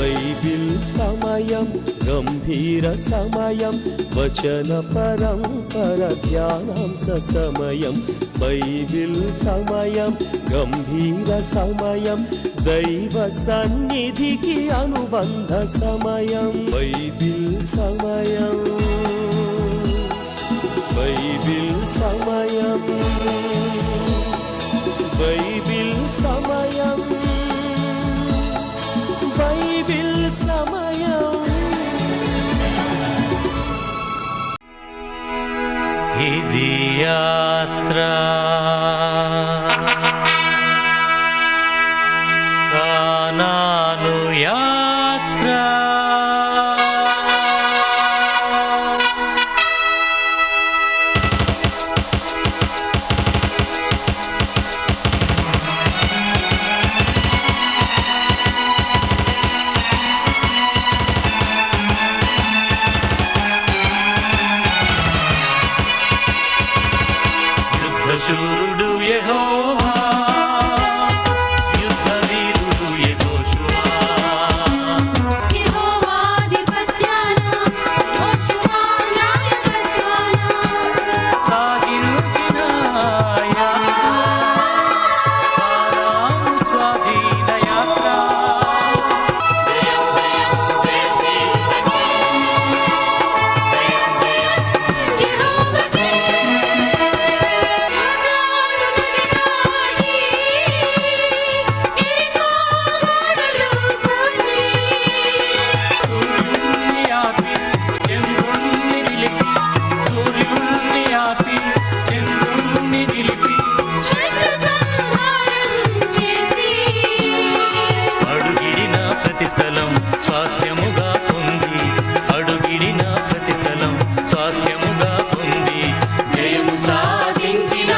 Bible సమయం గంభీర సమయం వచన పరంపర ధ్యానాంశ సమయం బైబిల్ సమయం గంభీర సమయం దైవ సన్నిధికి అనుబంధ సమయం బైబిల్ సమయం బైబిల్ సమయం బైబిల్ సమయం బైబిల్ సమయం. ఇది యాత్ర కానాను యాత్ర శూరుడు యెహోవా యుద్ధ వీరుడు యెహోషువ యెహోవాధిపత్యాన యెహోషువ నాయకత్వాన సాగిరుచిన యాత్ర కానాను స్వాధీన యాత్ర జయం జయం వేసేయునకే జయం జయం యెహోవాకే సూర్యుణ్ణి ఆపి చంద్రుణ్ణి నిలిపి సూర్యుణ్ణి ఆపి చంద్రుణ్ణి నిలిపి శత్రు సంహారం చేసి అడుగిడిన ప్రతి స్థలం స్వాస్థ్యముగా పొంది అడుగిడిన ప్రతి స్థలం స్వాస్థ్యముగా పొంది జయము సాధించిన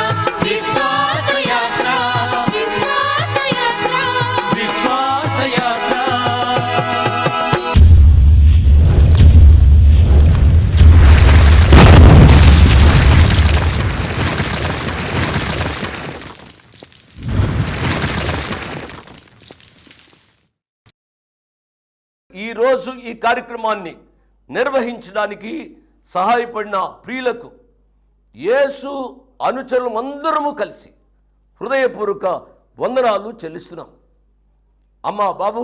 విశ్వాస యాత్ర విశ్వాస యాత్ర విశ్వాస యాత్ర. ఈరోజు ఈ కార్యక్రమాన్ని నిర్వహించడానికి సహాయపడిన ప్రియులకు యేసు అనుచరులందరము కలిసి హృదయపూర్వక వందనాలు చెల్లిస్తున్నాం. అమ్మా బాబు,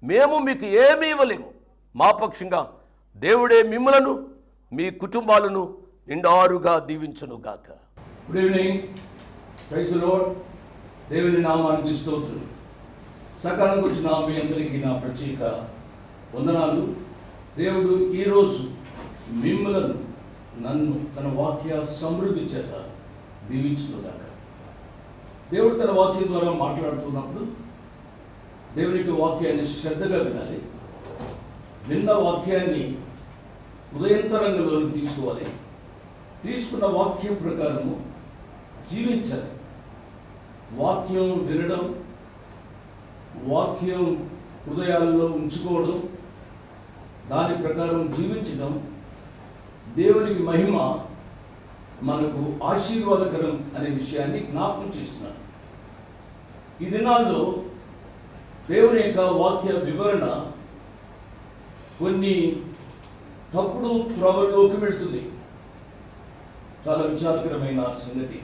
మేము మీకు ఏమీ ఇవ్వలేము. మా పక్షంగా దేవుడే మిమ్మలను మీ కుటుంబాలను నిండారుగా దీవించునుగాక. Good evening, praise the Lord. దేవుని నామానికి స్తోత్రం. సకాలం వచ్చిన మీ అందరికీ నా ప్రత్యేక వందనాలు. దేవుడు ఈరోజు మిమ్మలను నన్ను తన వాక్య సమృద్ధి చేత దీవించునుగాక. దేవుడు తన వాక్యం ద్వారా మాట్లాడుతున్నప్పుడు దేవునికి వాక్యాన్ని శ్రద్ధగా వినాలి. విన్న వాక్యాన్ని ఉదయంతరంగంలోకి తీసుకోవాలి. తీసుకున్న వాక్యం ప్రకారము జీవించాలి. వాక్యం వినడం, వాక్యం హృదయాల్లో ఉంచుకోవడం, దాని ప్రకారం జీవించడం దేవునికి మహిమ, మనకు ఆశీర్వాదకరం అనే విషయాన్ని జ్ఞాపకం చేస్తున్నాను. ఈ దినాల్లో దేవుని యొక్క వాక్య వివరణ కొన్ని తప్పుడు త్రోవల్లోకి వెళుతుంది. చాలా విచారకరమైన సంగతి.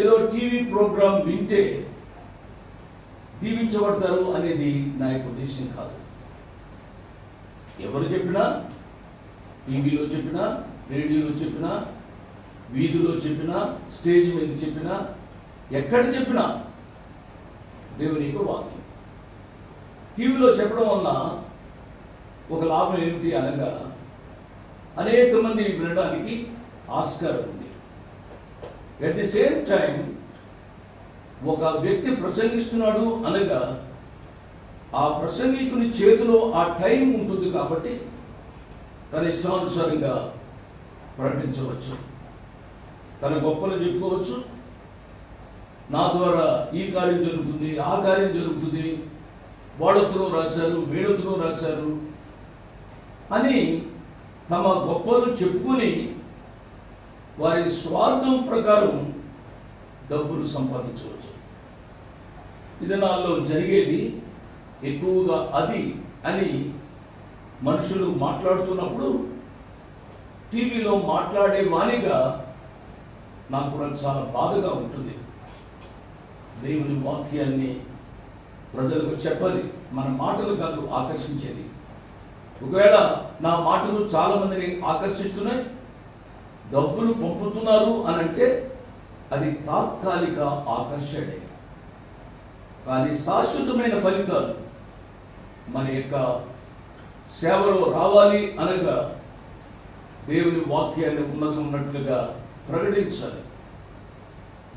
ఏదో టీవీ ప్రోగ్రాం వింటే దీవించబడతారు అనేది నా యొక్క ఉద్దేశం కాదు. ఎవరు చెప్పినా, టీవీలో చెప్పినా, రేడియోలో చెప్పినా, వీధిలో చెప్పినా, స్టేజ్ మీద చెప్పినా, ఎక్కడ చెప్పినా దేవుని యొక్క వాక్యం. టీవీలో చెప్పడం వల్ల ఒక లాభం ఏమిటి అనగా అనేక మంది వినడానికి ఆస్కారం ఉంది. ఎట్ ది సేమ్ టైం ఒక వ్యక్తి ప్రసంగిస్తున్నాడు అనగా ఆ ప్రసంగికుని చేతిలో ఆ టైం ఉంటుంది కాబట్టి తన ఇష్టానుసారంగా ప్రకటించవచ్చు, తన గొప్పలు చెప్పుకోవచ్చు. నా ద్వారా ఈ కార్యం జరుగుతుంది, ఆ కార్యం జరుగుతుంది, వాళ్ళతో రాశారు, వీళ్ళతో రాశారు అని తమ గొప్పలు చెప్పుకొని వారి స్వార్థం ప్రకారం డబ్బులు సంపాదించవచ్చు. ఇది నాలో జరిగేది. ఎక్కువగా అది అని మనుషులు మాట్లాడుతున్నప్పుడు టీవీలో మాట్లాడే వాణిగా నాకు కూడా చాలా బాధగా ఉంటుంది. దేవుని వాక్యాన్ని ప్రజలకు చెప్పాలి, మన మాటలు కాదు ఆకర్షించేది. ఒకవేళ నా మాటలు చాలా మందిని ఆకర్షిస్తున్నాయి, డబ్బులు పంపుతున్నారు అని అంటే అది తాత్కాలిక ఆకర్షణే, కానీ శాశ్వతమైన ఫలితాలు మన యొక్క సేవలో రావాలి అనగా దేవుని వాక్యాన్ని ఉన్నట్లుగా ప్రకటించాలి.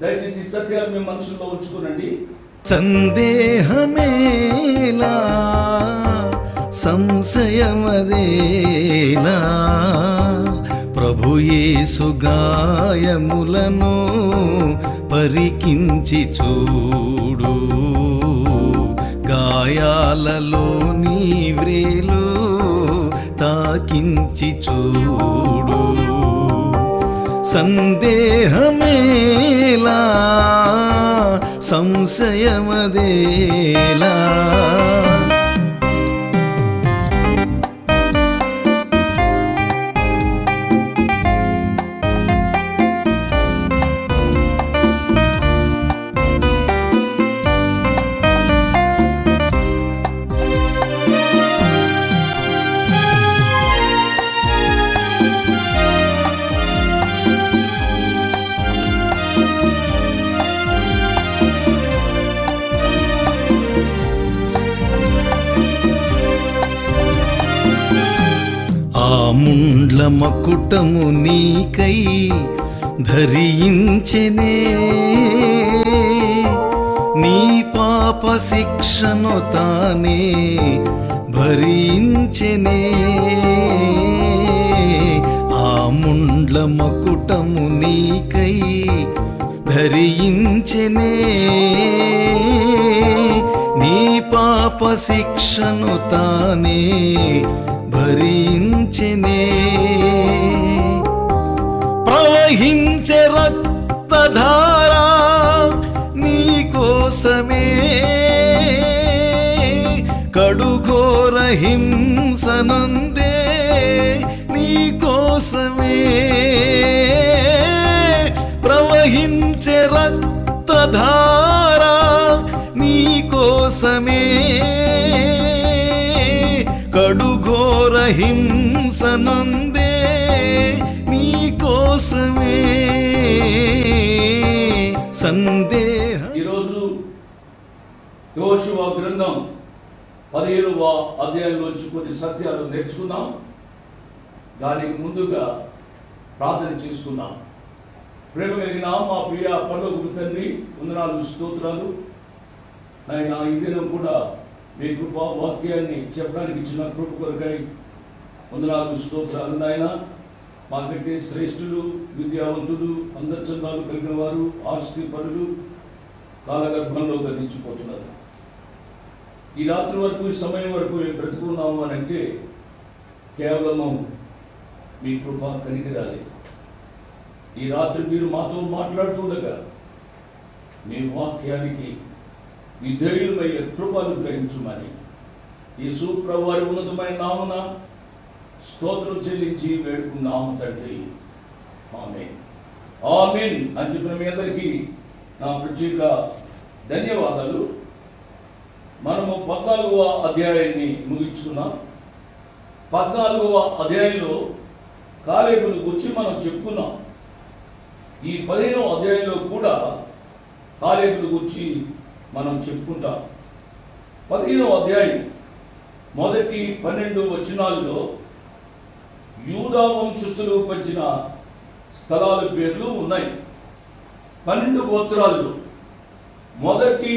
దయచేసి సత్యాలు మీ మనసులో ఉంచుకునండి. సందేహమేలా సంశయమదేలా ప్రభు యేసు గాయములను పరికించి చూడు, గాయాలలోని వ్రేలు తాకించి చూడు. సందేహమేలా సంశయమదేలా ఆ ముండ్ల మకుటము నీకై ధరించెనే, నీ పాప శిక్షను తానే భరించెనే. ఆ ముండ్ల మకుటము నీకై ధరించెనే, నీ పాప శిక్షను తానే భరించెనే. ప్రవహించే రక్తధారా నీ కోసమే, కడుఘోర హింసనందే నీ కోసమే. ప్రవహించే రక్తధారా నీ కోసమే, కడుఘోర హింసనందే నీ కోసమే. సందేహ ఈరోజు యెహోషువ గ్రంథం 17వ అధ్యాయంలోంచి కొన్ని సత్యాలు నేర్చుకున్నాం. దానికి ముందుగా ప్రార్థన చేసుకున్నాం. ప్రేమ కలిగిన మా ప్రియ పరలోకపు తండ్రి, వందనాలు, స్తోత్రాలు నాయన. ఈ దినం కూడా మీ కృపా వాక్యాన్ని చెప్పడానికి ఇచ్చిన కృప కొరకై వందనాలు, స్తోత్రాలు నాయన. మాకంటే శ్రేష్ఠులు, విద్యావంతులు, అందచందాలు కలిగిన వారు, ఆస్తి పరులు కాలగర్భంలో గతించిపోతున్నారు. ఈ రాత్రి వరకు, ఈ సమయం వరకు మేము బ్రతుకున్నాము అని అంటే కేవలము మీ కృప కనికరాలి. ఈ రాత్రి మీరు మాతో మాట్లాడుతుండగా మీ వాక్యానికి విధేయులమయ్యే కృపను గ్రహించుమని యేసు ప్రభువు వారి ఉన్నతమైన నామమున స్తోత్రం చెల్లించి వేడుకున్నాము తండ్రి. ఆమేన్, ఆమేన్ అని చెప్పిన మీ అందరికీ నా ప్రత్యేక ధన్యవాదాలు. మనము 14వ అధ్యాయాన్ని ముగించుకున్నాం. 14వ అధ్యాయంలో కాలేబును గురించి మనం చెప్పుకున్నాం. ఈ 15వ అధ్యాయంలో కూడా కాలేబును గురించి మనం చెప్పుకుంటాం. 15వ అధ్యాయం మొదటి 12 వచనాల్లో యూదా వంశస్థులు పంచిన స్థలాల పేర్లు ఉన్నాయి. 12 గోత్రాల్లో మొదటి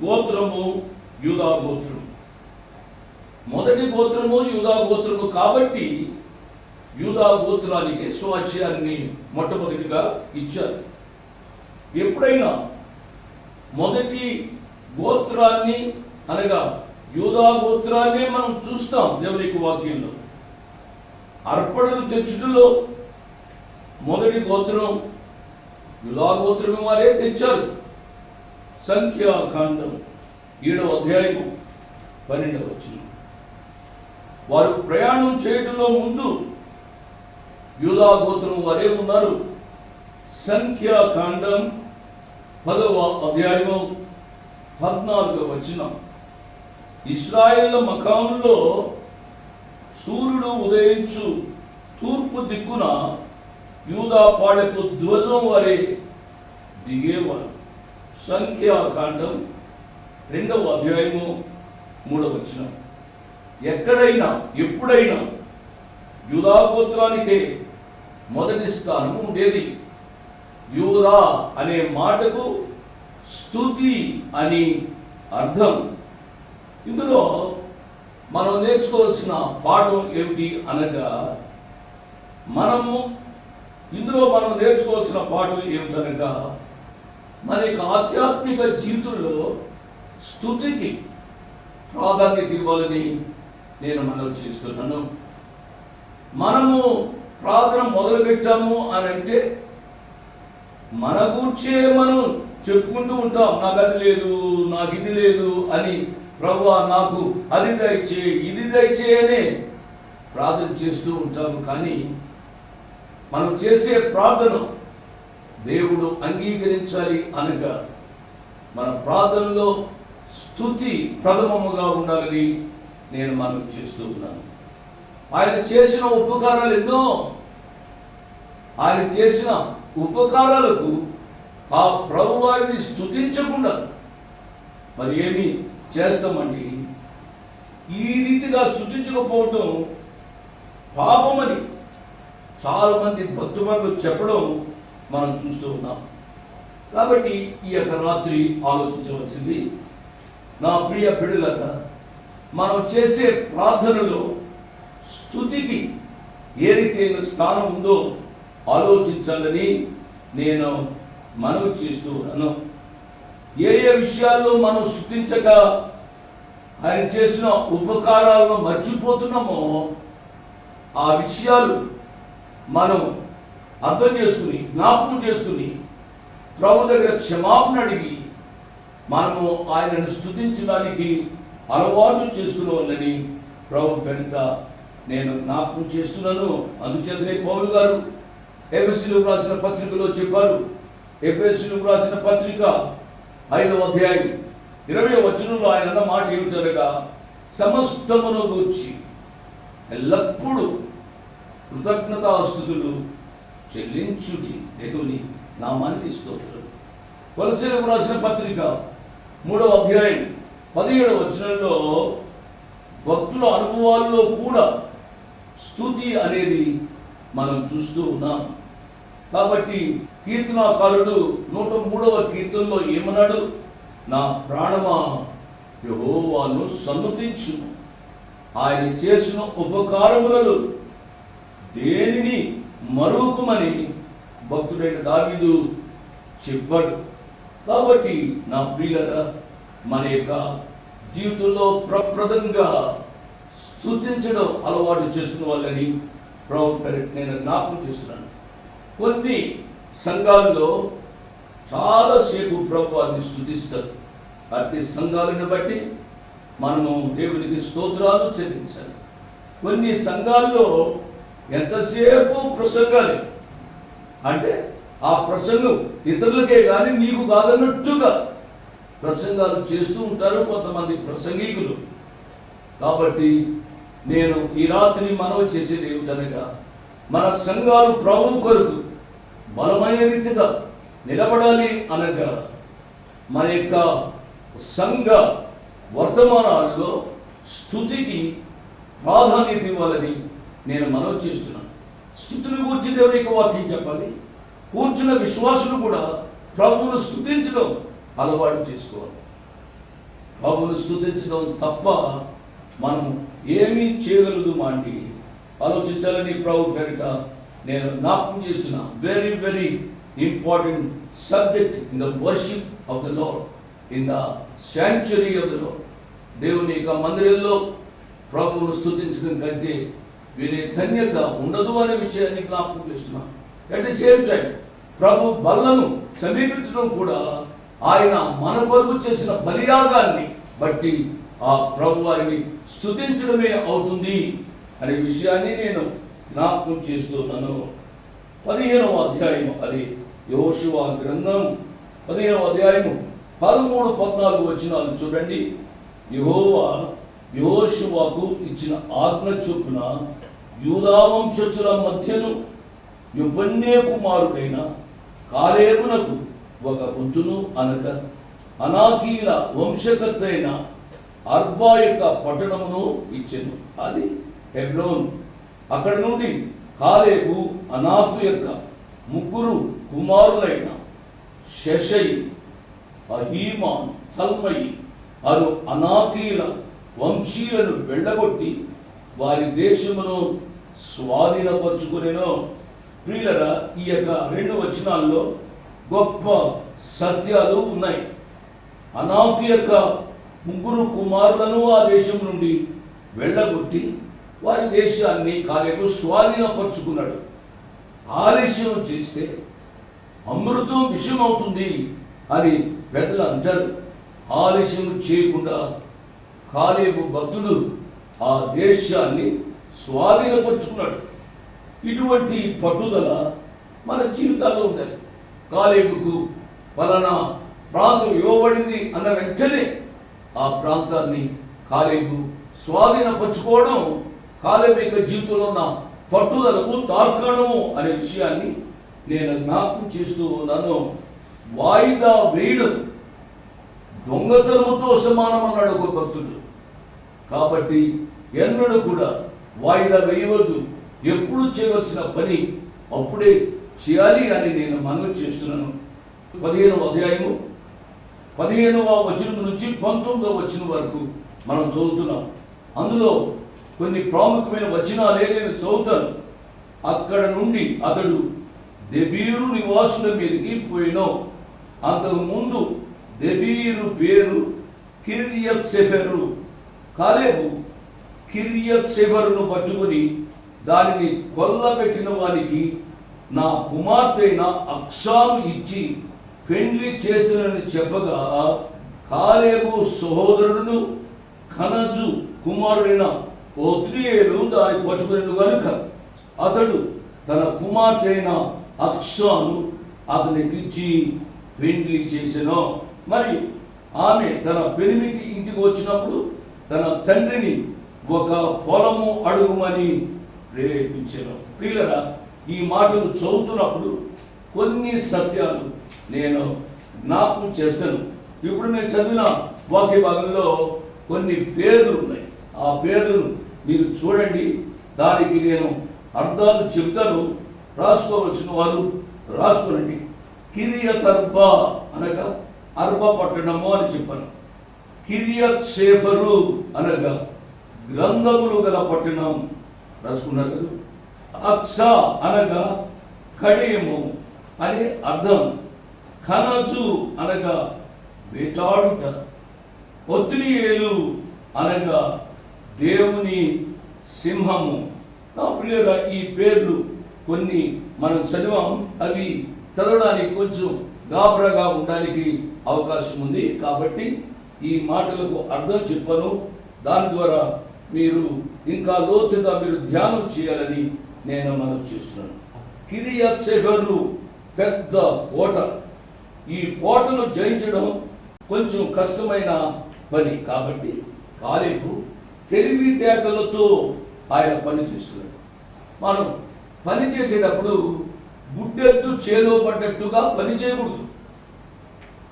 గోత్రము యూదా గోత్రం. మొదటి గోత్రము యూదా గోత్రము కాబట్టి యూదా గోత్రానికి స్వాస్యాన్ని మొట్టమొదటిగా ఇచ్చారు. ఎప్పుడైనా మొదటి గోత్రాన్ని అనగా యూదా గోత్రాన్ని మనం చూస్తాం దేవునికి వాక్యంలో. అర్పణలు తెచ్చుటలో మొదటి గోత్రం యూదా గోత్రం వారే తెచ్చారు. సంఖ్యాకాండం 7వ అధ్యాయము 12వ వచనం. వారు ప్రయాణం చేయడంలో ముందు యూదా గోత్రం వారే ఉన్నారు. సంఖ్యాకాండం 10వ అధ్యాయము 14వ వచనం. ఇశ్రాయేళ్ల మకాంలో సూర్యుడు ఉదయించు తూర్పు దిక్కున యూదా పాళెపు ధ్వజం వారే దిగేవారు. సంఖ్యాకాండం 2వ అధ్యాయము 3వ వచనం. ఎక్కడైనా ఎప్పుడైనా యూదా గోత్రానికే మొదటి స్థానం ఉండేది. యూదా అనే మాటకు స్తుతి అని అర్థం. ఇందులో మనం నేర్చుకోవాల్సిన పాఠం ఏమిటి అనగా మనం నేర్చుకోవాల్సిన పాఠం ఏమిటనగా మన యొక్క ఆధ్యాత్మిక జీవితంలో స్తుతికి ప్రాధాన్యత ఇవ్వాలని నేను మనవి చేస్తున్నాను. మనము ప్రార్థన మొదలుపెట్టాము అని అంటే మన గూర్చే మనం చెప్పుకుంటూ ఉంటాం. నాకు అది లేదు, నాకు ఇది లేదు అని. ప్రభువా నాకు అది దయచే, ఇది దయచే అనే ప్రార్థన చేస్తూ ఉంటాము. కానీ మనం చేసే ప్రార్థన దేవుడు అంగీకరించాలి అనగా మన ప్రార్థనలో స్తుతి ప్రథమముగా ఉండాలని నేను మనం చేస్తూ ఉన్నాను. ఆయన చేసిన ఉపకారాలు ఎన్నో. ఆయన చేసిన ఉపకారాలకు ఆ ప్రభువారిని స్తుతించకుండా మరి ఏమి చేస్తామండి? ఈ రీతిగా స్తుతించకపోవటం పాపమని చాలామంది భక్తులు చెప్పడం మనం చూస్తూ ఉన్నాం. కాబట్టి ఈ యొక్క రాత్రి ఆలోచించవలసింది, నా ప్రియ బిడ్డలారా, మనం చేసే ప్రార్థనలో స్తుతికి ఏ రీతైన స్థానం ఉందో ఆలోచించాలని నేను మనవి చేస్తూ ఉన్నాను. ఏ ఏ విషయాల్లో మనం స్తుతించక ఆయన చేసిన ఉపకారాలను మర్చిపోతున్నామో ఆ విషయాలు మనం అర్థం చేసుకుని, జ్ఞాపకం చేసుకుని, ప్రభు దగ్గర క్షమాపణ అడిగి మనము ఆయనను స్తుతించడానికి అలవాటు చేసుకునేవాళ్ళని ప్రభు పేరిట నేను జ్ఞాపకం చేస్తున్నాను. అందుచేతనే పౌలు గారు ఎఫెసీయులకు రాసిన పత్రికలో చెప్పారు. ఎఫెసీయులకు రాసిన పత్రిక 5వ అధ్యాయం 20వ వచనంలో ఆయన అన్న మాట ఏమిటనగా, సమస్తమును గూర్చి ఎల్లప్పుడూ కృతజ్ఞతాస్తుతులు చెల్లించుడి దేవుని నామానికి స్తోత్రం. కొలస్సీయులకు రాసిన పత్రిక 3వ అధ్యాయం 17వ వచనంలో భక్తుల అనుభవాల్లో కూడా స్తుతి అనేది మనం చూస్తూ ఉన్నాం. కాబట్టి కీర్తనాకారుడు 103వ కీర్తనలో ఏమన్నాడు? నా ప్రాణమా యెహోవాను సన్నుతించు, ఆయన చేసిన ఉపకారములను దేనిని మరువకుమని భక్తుడైన దావీదు చెప్పాడు. కాబట్టి నా ప్రియులారా, మన యొక్క జీవితంలో ప్రప్రదంగా స్తుతించడం అలవాటు చేసుకున్న వాళ్ళని ప్రభు పేరిట నేను జ్ఞాపకం చేస్తున్నాను. కొన్ని సంఘాల్లో చాలాసేపు ప్రభువాన్ని స్తుతిస్తారు. అట్టి సంఘాలను బట్టి మనము దేవునికి స్తోత్రాలు చెల్లించాలి. కొన్ని సంఘాల్లో ఎంతసేపు ప్రసంగాలు, అంటే ఆ ప్రసంగం ఇతరులకే కానీ నీకు కాదన్నట్టుగా ప్రసంగాలు చేస్తూ ఉంటారు కొంతమంది ప్రసంగికులు. కాబట్టి నేను ఈ రాత్రి మనవి చేసేది ఏమిటనగా, మన సంఘాలు ప్రభు కొరకు బలమైన రీతిగా నిలబడాలి అనగా మన యొక్క సంఘ వర్తమానాల్లో స్తుతికి ప్రాధాన్యత ఇవ్వాలని నేను మనవి చేస్తున్నాను. స్తుతిని గూర్చి దేవునికి వాక్యం చెప్పాలి. కూర్చున్న విశ్వాసులు కూడా ప్రభువును స్తుతించడం అలవాటు చేసుకోవాలి. ప్రభువును స్తుతించడం తప్ప మనం ఏమీ చేయగలదు అండి ఆలోచించాలని ప్రభు పేరిట నేను జ్ఞాపకం చేస్తున్నా. Very very important subject in the worship of the lord, in the sanctuary of the lord. దేవుని యొక్క మందిరంలో ప్రభువును స్తుతించడం కంటే వేరే ధన్యత ఉండదు అనే విషయాన్ని జ్ఞాపకం చేస్తున్నాను. అట్ ది సేమ్ టైం ప్రభు బలను సమీపించడం కూడా ఆయన మన కొరకు చేసిన బలియాగాన్ని బట్టి ఆ ప్రభు వారిని స్తుతించడమే అవుతుంది అనే విషయాన్ని నేను జ్ఞాపకం చేస్తున్నాను. 15వ అధ్యాయం, అది యెహోషువ గ్రంథం 15వ అధ్యాయము 13-14 వచనాలు చూడండి. యెహోవా యెహోషువకు ఇచ్చిన ఆజ్ఞ చొప్పున యూదా వంశస్థుల మధ్యను యెఫున్నె కుమారుడైన కాలేబునకు ఒక వంతును అనగా అనాకీల వంశకర్త అయిన అర్బా యొక్క పట్టణమును ఇచ్చెను, అది హెబ్రోన్. అక్కడ నుండి కాలేబు అనాకు యొక్క 3 కుమారులైన షెషయి, అహీమాన్, తల్మయి అను అనాకీల వంశీయులను వెళ్ళగొట్టి వారి దేశమును స్వాధీనపరుచుకునేను. ప్రియులరా, ఈ యొక్క 2 వచనాల్లో గొప్ప సత్యాలు ఉన్నాయి. అనాకు యొక్క 3 కుమారులను ఆ దేశం నుండి వెళ్ళగొట్టి వారి దేశాన్ని కాలేబు స్వాధీనపరుచుకున్నాడు. ఆలస్యం చేస్తే అమృతం విషం అవుతుంది అని పెద్దలు అంటారు. ఆలస్యం చేయకుండా కాలేబు భక్తుడు ఆ దేశాన్ని స్వాధీనపరుచుకున్నాడు. ఇటువంటి పట్టుదల మన జీవితాల్లో ఉండాలి. కాలేబుకు పలానా ప్రాంతం ఇవ్వబడింది అన్న వెంటనే ఆ ప్రాంతాన్ని కాలేబు స్వాధీనపరచుకోవడం కాలేబు యొక్క జీవితంలో ఉన్న పట్టుదలకు తార్కాణము అనే విషయాన్ని నేను జ్ఞాపకం చేస్తూ ఉన్నాను. వాయిదా వేయడం దొంగతనముతో సమానం అన్నాడు ఒక భక్తుడు. కాబట్టి ఎన్నడూ కూడా వాయిదా వేయవద్దు. ఎప్పుడు చేయవలసిన పని అప్పుడే చేయాలి అని నేను మనవి చేస్తున్నాను. 15వ అధ్యాయము 15వ వచనం నుంచి 19వ వచనం వరకు మనం చదువుతున్నాం. అందులో కొన్ని ప్రాముఖ్యమైన వచనాలే నేను చదువుతాను. అక్కడ నుండి అతడు దెబీరు నివాసుల మీదకి పోయినో. అంతకు ముందు దెబీరు పేరు కిర్యత్ సెఫెరు. కాలేబు కిర్యత్ సెఫెరును పట్టుకుని దానిని కొల్లబెట్టిన వారికి నా కుమార్తె అయిన అక్సాను ఇచ్చి పెండ్లి చేస్తునని చెప్పగా, కాలేబు సహోదరుడును కనజు కుమారుడైన ఒత్నియేలు దాన్ని పట్టుకుని కనుక అతడు తన కుమార్తె అయిన అక్సాను అతనికిచ్చి పెండ్లి చేసెను. మరి ఆమె తన పెనిమిటి ఇంటికి వచ్చినప్పుడు తన తండ్రిని ఒక పొలము అడుగుమని ప్రేరేపించెను. ప్రియులరా, ఈ మాటలు చదువుతున్నప్పుడు కొన్ని సత్యాలు నేను జ్ఞాపకం చేస్తాను. ఇప్పుడు నేను చదివిన వాక్య భాగంలో కొన్ని పేర్లు ఉన్నాయి. ఆ పేర్లను మీరు చూడండి, దానికి నేను అర్థాలు చెప్తాను. రాసుకోవలసిన వారు రాసుకోనండి. కిరియత్ అర్బా అనగా అర్బ పట్టణము అని చెప్పాను. కిరియత్ సేఫరు అనగా గ్రంథములు గల పట్టణం రాసుకున్నారు కదా. అక్సా అనగా కడియము అని అర్థం. కనజు అనగా వేటాడుట. ఒత్నియేలు అనగా దేవుని సింహము. నా ప్రియుల, ఈ పేర్లు కొన్ని మనం చదివాం. అవి చదవడానికి కొంచెం గాబరాగా ఉండడానికి అవకాశం ఉంది. కాబట్టి ఈ మాటలకు అర్థం చెప్పను. దాని ద్వారా మీరు ఇంకా లోతుగా మీరు ధ్యానం చేయాలని నేను మనం చేస్తున్నాను. కిరియత్ సెఫెరు పెద్ద కోట. ఈ కోటను జయించడం కొంచెం కష్టమైన పని. కాబట్టి కాలేబు తెలివితేటలతో ఆయన పని చేస్తున్నాడు. మనం పని చేసేటప్పుడు గుడ్డెద్దు చేలో పడ్డట్టుగా పని చేయకూడదు.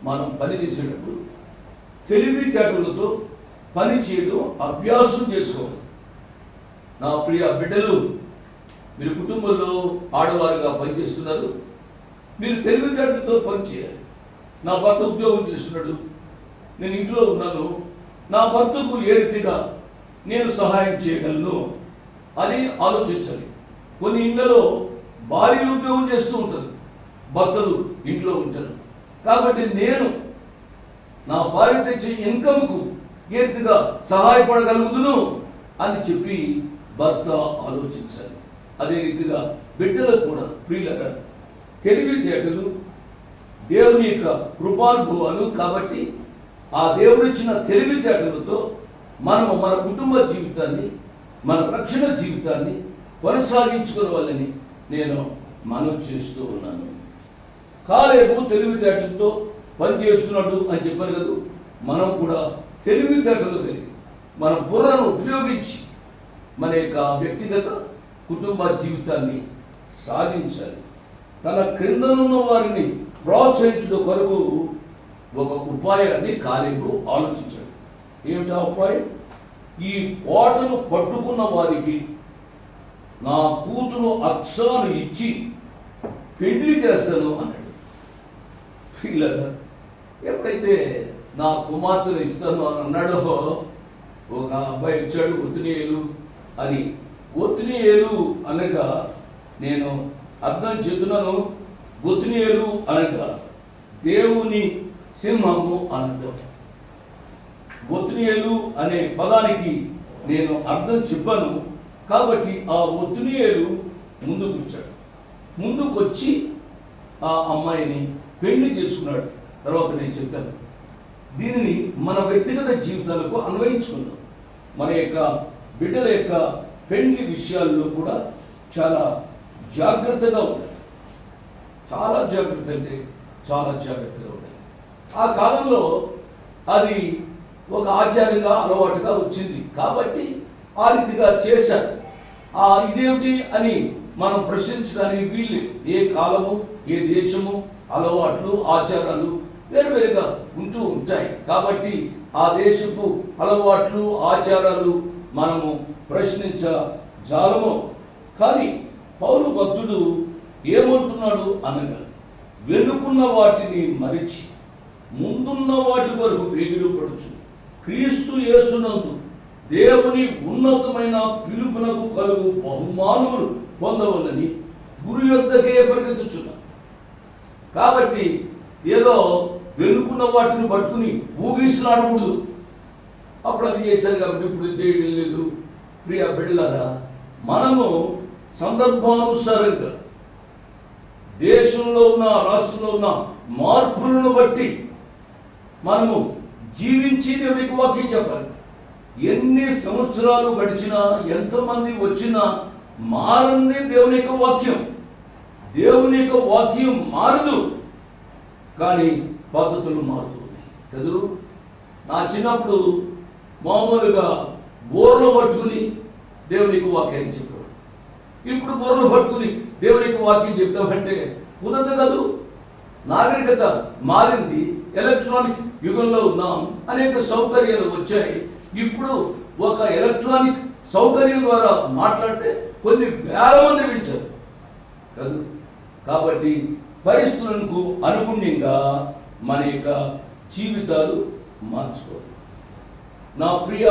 మనం పని చేసేటప్పుడు తెలివితేటలతో పని చేయడం అభ్యాసం చేసుకోవాలి. నా ప్రియ బిడ్డలు, మీరు కుటుంబంలో ఆడవారుగా పనిచేస్తున్నారు, మీరు తెలివితేటలతో పని చేయాలి. నా భర్త ఉద్యోగం చేస్తున్నాడు, నేను ఇంట్లో ఉన్నాను, నా భర్తకు ఏ రీతిగా నేను సహాయం చేయగలను అని ఆలోచించాలి. కొన్ని ఇళ్లలో భార్యలు ఉద్యోగం చేస్తూ ఉంటారు, భర్తలు ఇంట్లో ఉంటారు. కాబట్టి నేను నా భార్య తెచ్చే ఇన్కమ్కు ఏ రీతిగా సహాయపడగలుగుదును అని చెప్పి భర్త ఆలోచించాలి. అదే రీతిగా బిడ్డలకు కూడా ప్రియులగా తెలివితేటలు దేవుని యొక్క కృపానుభవాలు. కాబట్టి ఆ దేవుడిచ్చిన తెలివితేటలతో మనము మన కుటుంబ జీవితాన్ని, మన రక్షణ జీవితాన్ని కొనసాగించుకోవాలని నేను మనవి చేస్తూ ఉన్నాను. కాలేబు తెలివితేటలతో పనిచేస్తున్నాడు అని చెప్పారు కదా. మనం కూడా తెలివితేటలు కలిగి మన బుర్రను ఉపయోగించి మన యొక్క వ్యక్తిగత కుటుంబ జీవితాన్ని సాగించాలి. తన క్రిందనున్న వారిని ప్రోత్సహించడం కొరకు ఒక ఉపాయాన్ని కాలేబు ఆలోచించాడు. ఏమిటా ఉపాయం? ఈ కోటను పట్టుకున్న వారికి నా కూతురు అక్సాను ఇచ్చి పెళ్లి చేస్తాను అన్నాడు. పిల్లలు ఎప్పుడైతే నా కుమార్తెను ఇస్తాను అని అన్నాడో, ఒక అబ్బాయి వచ్చాడు ఒత్నియేలు అని. ఒత్నియేలు అనగా నేను అర్థం చెప్తున్నాను. ఒత్నియేలు అనగా దేవుని సింహము అనంతం. ఒత్నియేలు అనే పదానికి నేను అర్థం చెప్పాను. కాబట్టి ఆ ఒత్నియేలు ముందుకు వచ్చాడు. ముందుకొచ్చి ఆ అమ్మాయిని పెళ్లి చేసుకున్నాడు. తర్వాత నేను చెప్తాను. దీనిని మన వ్యక్తిగత జీవితాలకు అన్వయించుకుందాం. మన యొక్క బిడ్డల యొక్క పెళ్లి విషయాల్లో కూడా చాలా జాగ్రత్తగా ఉండాలి. చాలా జాగ్రత్త అంటే చాలా జాగ్రత్తగా ఉండాలి. ఆ కాలంలో అది ఒక ఆచారంగా అలవాటుగా వచ్చింది కాబట్టి ఆ రీతిగా చేశారు. ఇదేమిటి అని మనం ప్రశ్నించడానికి వీలు. ఏ కాలము, ఏ దేశము, అలవాట్లు, ఆచారాలు వేరువేరుగా ఉంటూ ఉంటాయి. కాబట్టి ఆ దేశపు అలవాట్లు, ఆచారాలు మనము ప్రశ్నించజాలము. కానీ పౌలు భక్తుడు ఏమంటున్నాడు అనగా, వెనుకున్న వాటిని మరిచి ముందున్న వాటి వరకు వేగిలు పడుచు క్రీస్తు యేసునందు దేవుని ఉన్నతమైన పిలుపునకు కలుగు బహుమానములు పొందవలని గురు యొద్దకే పరిగెత్తుచున్నాడు. కాబట్టి ఏదో వెనుకున్న వాటిని పట్టుకుని ఊగిస్తున్నాడకూడదు. అప్పుడు అది చేశారు కాబట్టి ఇప్పుడు చేయడం లేదు. ప్రియ బిడ్డలారా, మనము సందర్భానుసారంగా దేశంలో ఉన్న, రాష్ట్రంలో ఉన్న మార్పులను బట్టి మనము జీవించి దేవునికి వాక్యం చెప్పాలి. ఎన్ని సంవత్సరాలు గడిచినా, ఎంతమంది వచ్చినా మారంది దేవుని యొక్క వాక్యం. దేవుని యొక్క వాక్యం మారదు, కానీ పద్ధతులు మారుతున్నాయి కదూ. నా చిన్నప్పుడు మామూలుగా బోర్లు పట్టుకుని దేవునికి వాక్యాన్ని చెప్పాడు. ఇప్పుడు బోర్లు పట్టుకుని దేవునికి వాక్యం చెప్తామంటే కుదరదు కదూ. నాగరికత మారింది, ఎలక్ట్రానిక్ యుగంలో ఉన్నాం, అనేక సౌకర్యాలు వచ్చాయి. ఇప్పుడు ఒక ఎలక్ట్రానిక్ సౌకర్యం ద్వారా మాట్లాడితే కొన్ని వేల మంది వింటారు కాదు. కాబట్టి పరిస్థితులకు అనుగుణ్యంగా మన యొక్క జీవితాలు మార్చుకోవాలి. నా ప్రియ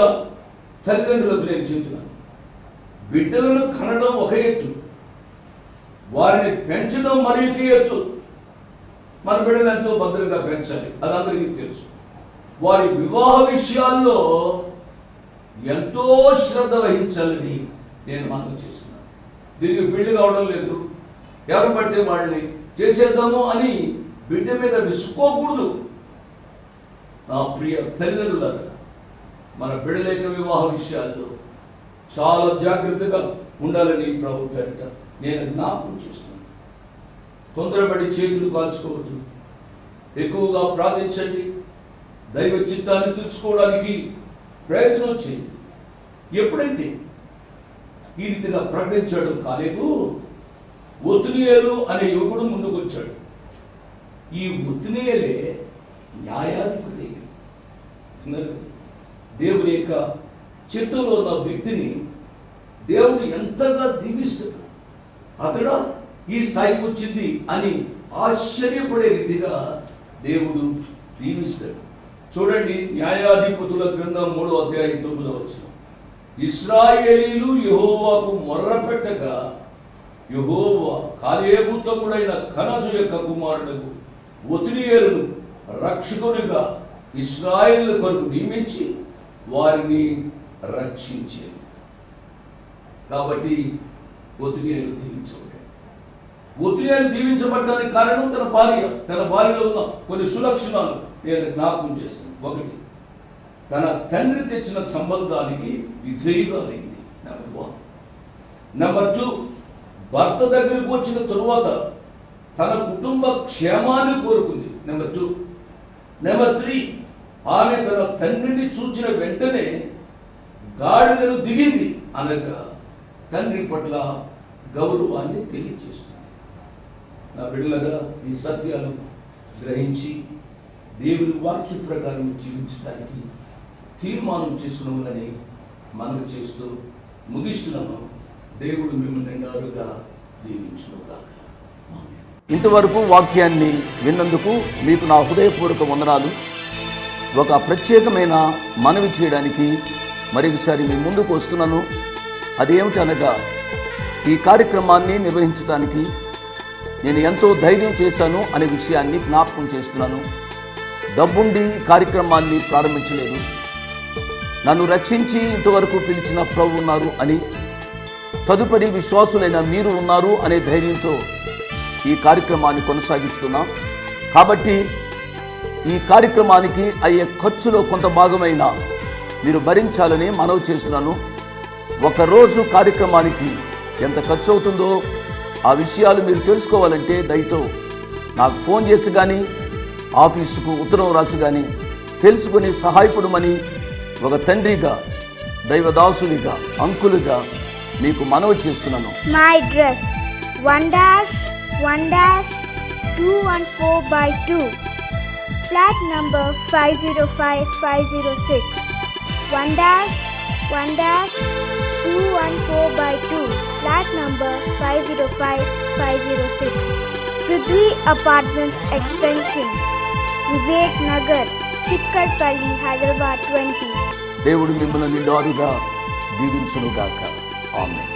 తల్లిదండ్రులకు నేను చెబుతున్నాను, బిడ్డలను కనడం ఒక ఎత్తు, వారిని పెంచడం మరి ఒక ఎత్తు. మన బిడ్డలు ఎంతో భద్రంగా పెంచాలి, అది అందరికీ తెలుసు. వారి వివాహ విషయాల్లో ఎంతో శ్రద్ధ వహించాలని నేను మనవి చేస్తున్నాను. దీనికి పెళ్లి కావడం లేదు, ఎవరు పడితే వాళ్ళని చేసేద్దాము అని బిడ్డ మీద విసుకోకూడదు. నా ప్రియ తల్లిదండ్రులారా, మన బిడ్డల యొక్క వివాహ విషయాల్లో చాలా జాగ్రత్తగా ఉండాలని ప్రభు పేరిట నేను జ్ఞాపకం చేస్తున్నాను. తొందరపడి చేతులు కాల్చుకోవద్దు, ఎక్కువగా ప్రార్థించండి, దైవ చిత్తాన్ని తెలుసుకోవడానికి ప్రయత్నం చేయండి. ఎప్పుడైతే ఈ రీతిగా ప్రకటించాడు కాలేబు, ఒత్నియేలు అనే యువకుడు ముందుకు వచ్చాడు. ఈ ఒత్నియేలే న్యాయాధిపతి. దేవుని యొక్క చిత్తంలో ఉన్న వ్యక్తిని దేవుడు ఎంతగా దీవిస్తాడు. అతడా ఈ స్థాయికి వచ్చింది అని ఆశ్చర్యపడే రీతిగా దేవుడు దీవిస్తాడు. చూడండి, న్యాయాధిపతుల గ్రంథం 3వ అధ్యాయం 9వ వచనం. ఇశ్రాయేలీలు యెహోవాకు మొర్రపెట్టగా యెహోవా కాలేబు తమ్ముడైన కనజు యొక్క కుమారుడు ఒత్నియేలును రక్షకునిగా ఇశ్రాయేలు కొరకు నియమించి వారిని రక్షించేది. కాబట్టి ఒత్నియేలు దీవించబడ్డాడు. ఒత్నియేలు దీవించబడ్డానికి కారణం తన భార్యలో ఉన్న కొన్ని సులక్షణాలు నేను జ్ఞాపకం చేస్తాను. ఒకటి, తన తండ్రి తెచ్చిన సంబంధానికి విధేయురాలైంది. నెంబర్ 1. నెంబర్ 2, భర్త దగ్గరికి వచ్చిన తరువాత తన కుటుంబ క్షేమాన్ని కోరుకుంది. నెంబర్ 2. నెంబర్ 3, ఆమె తన తండ్రిని చూచిన వెంటనే గాడిదను దిగింది అనగా తండ్రి పట్ల గౌరవాన్ని తెలియజేస్తుంది. నా బిడ్డలారా, ఈ సత్యాలు గ్రహించి దేవుని వాక్య ప్రకారం జీవించడానికి తీర్మానం చేసుకున్నామని మనవి చేస్తూ ముగిస్తున్నాను. దేవుడు మిమ్మల్ని నిండారుగా దీవించునుగాక. ఆమేన్. ఇంతవరకు వాక్యాన్ని విన్నందుకు మీకు నా హృదయపూర్వక వందనాలు. ఒక ప్రత్యేకమైన మనవి చేయడానికి మరొకసారి మీ ముందుకు వస్తున్నాను. అదేమిటి అనగా, ఈ కార్యక్రమాన్ని నిర్వహించడానికి నేను ఎంతో ధైర్యం చేశాను అనే విషయాన్ని జ్ఞాపకం చేస్తున్నాను. డబ్బుండి కార్యక్రమాన్ని ప్రారంభించలేదు. నన్ను రక్షించి ఇంతవరకు పిలిచిన ప్రభు ఉన్నారు అని, తదుపరి విశ్వాసులైన మీరు ఉన్నారు అనే ధైర్యంతో ఈ కార్యక్రమాన్ని కొనసాగిస్తున్నాం. కాబట్టి ఈ కార్యక్రమానికి అయ్యే ఖర్చులో కొంత భాగమైన మీరు భరించాలని మనవి చేస్తున్నాను. ఒకరోజు కార్యక్రమానికి ఎంత ఖర్చు అవుతుందో ఆ విషయాలు మీరు తెలుసుకోవాలంటే దయతో నాకు ఫోన్ చేసి కానీ, ఆఫీసుకు ఉత్తరం రాసి కానీ తెలుసుకొని సహాయపడమని ఒక తండ్రిగా, దైవదాసునిగా, అంకులుగా మీకు మనవి చేస్తున్నాను. My address 1-1-214/2, flat number 505506. 1-1-214/2, flat number 505506. Prithvi Apartments Extension, Vivek Nagar, Chikkarpalli, Hyderabad 20. దేవుడు మిమ్మల్ని నిండారుగా దీవించునుగాక. ఆమేన్.